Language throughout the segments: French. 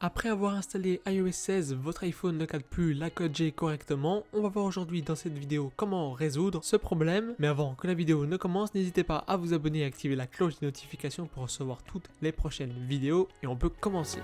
Après avoir installé iOS 16, votre iPhone ne capte plus la code G correctement. On va voir aujourd'hui dans cette vidéo comment résoudre ce problème. Mais avant que la vidéo ne commence, n'hésitez pas à vous abonner et activer la cloche de notification pour recevoir toutes les prochaines vidéos. Et on peut commencer.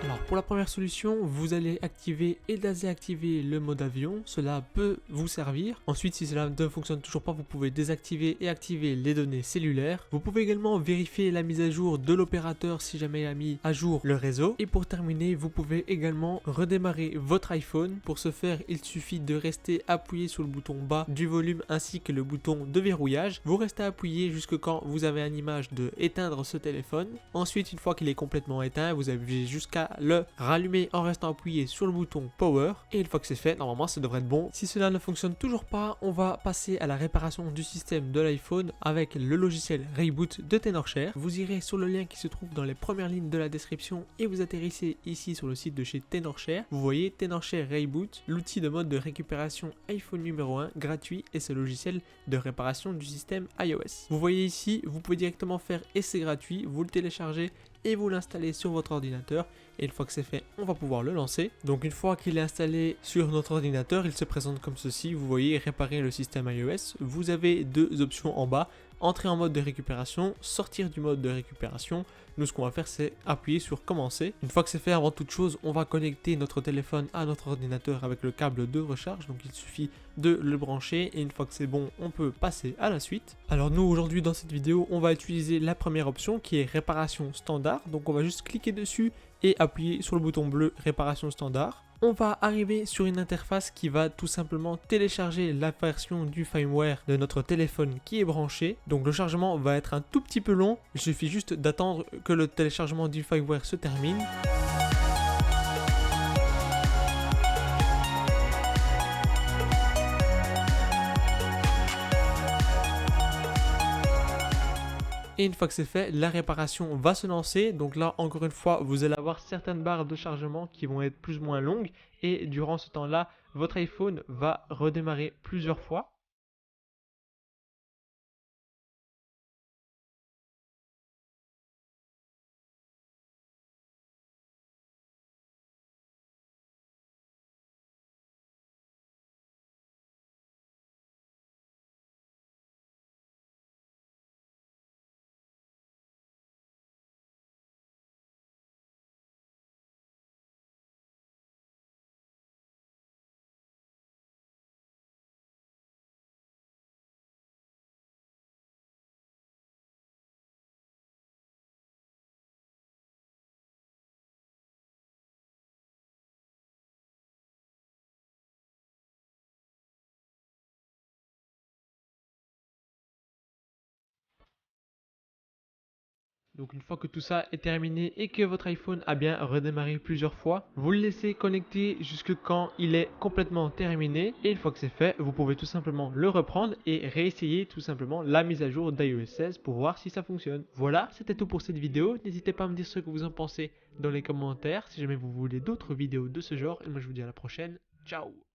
Alors pour la première solution, vous allez activer et désactiver le mode avion, cela peut vous servir. Ensuite, si cela ne fonctionne toujours pas, vous pouvez désactiver et activer les données cellulaires. Vous pouvez également vérifier la mise à jour de l'opérateur si jamais il a mis à jour le réseau. Et pour terminer, vous pouvez également redémarrer votre iPhone. Pour ce faire, il suffit de rester appuyé sur le bouton bas du volume ainsi que le bouton de verrouillage. Vous restez appuyé jusque quand vous avez une image de éteindre ce téléphone. Ensuite, une fois qu'il est complètement éteint, vous avez jusqu'à le rallumer en restant appuyé sur le bouton Power, et une fois que c'est fait, normalement ça devrait être bon. Si cela ne fonctionne toujours pas, on va passer à la réparation du système de l'iPhone avec le logiciel Reboot de Tenorshare. Vous irez sur le lien qui se trouve dans les premières lignes de la description et vous atterrissez ici sur le site de chez Tenorshare. Vous voyez Tenorshare Reboot, l'outil de mode de récupération iPhone numéro 1 gratuit, et ce logiciel de réparation du système iOS. Vous voyez ici, vous pouvez directement faire et c'est gratuit, vous le téléchargez et vous l'installez sur votre ordinateur, et une fois que c'est fait, on va pouvoir le lancer. Donc une fois qu'il est installé sur notre ordinateur, il se présente comme ceci. Vous voyez réparer le système iOS. Vous avez deux options en bas: entrer en mode de récupération, sortir du mode de récupération. Nous, ce qu'on va faire, c'est appuyer sur commencer. Une fois que c'est fait, avant toute chose, on va connecter notre téléphone à notre ordinateur avec le câble de recharge. Donc il suffit de le brancher, et une fois que c'est bon, on peut passer à la suite. Alors nous, aujourd'hui dans cette vidéo, on va utiliser la première option qui est réparation standard. Donc on va juste cliquer dessus et appuyer sur le bouton bleu réparation standard. On va arriver sur une interface qui va tout simplement télécharger la version du firmware de notre téléphone qui est branché. Donc le chargement va être un tout petit peu long, il suffit juste d'attendre que le téléchargement du firmware se termine. Et une fois que c'est fait, la réparation va se lancer. Donc là, encore une fois, vous allez avoir certaines barres de chargement qui vont être plus ou moins longues. Et durant ce temps-là, votre iPhone va redémarrer plusieurs fois. Donc une fois que tout ça est terminé et que votre iPhone a bien redémarré plusieurs fois, vous le laissez connecter jusque quand il est complètement terminé, et une fois que c'est fait, vous pouvez tout simplement le reprendre et réessayer tout simplement la mise à jour d'iOS 16 pour voir si ça fonctionne. Voilà, c'était tout pour cette vidéo. N'hésitez pas à me dire ce que vous en pensez dans les commentaires si jamais vous voulez d'autres vidéos de ce genre, et moi je vous dis à la prochaine. Ciao!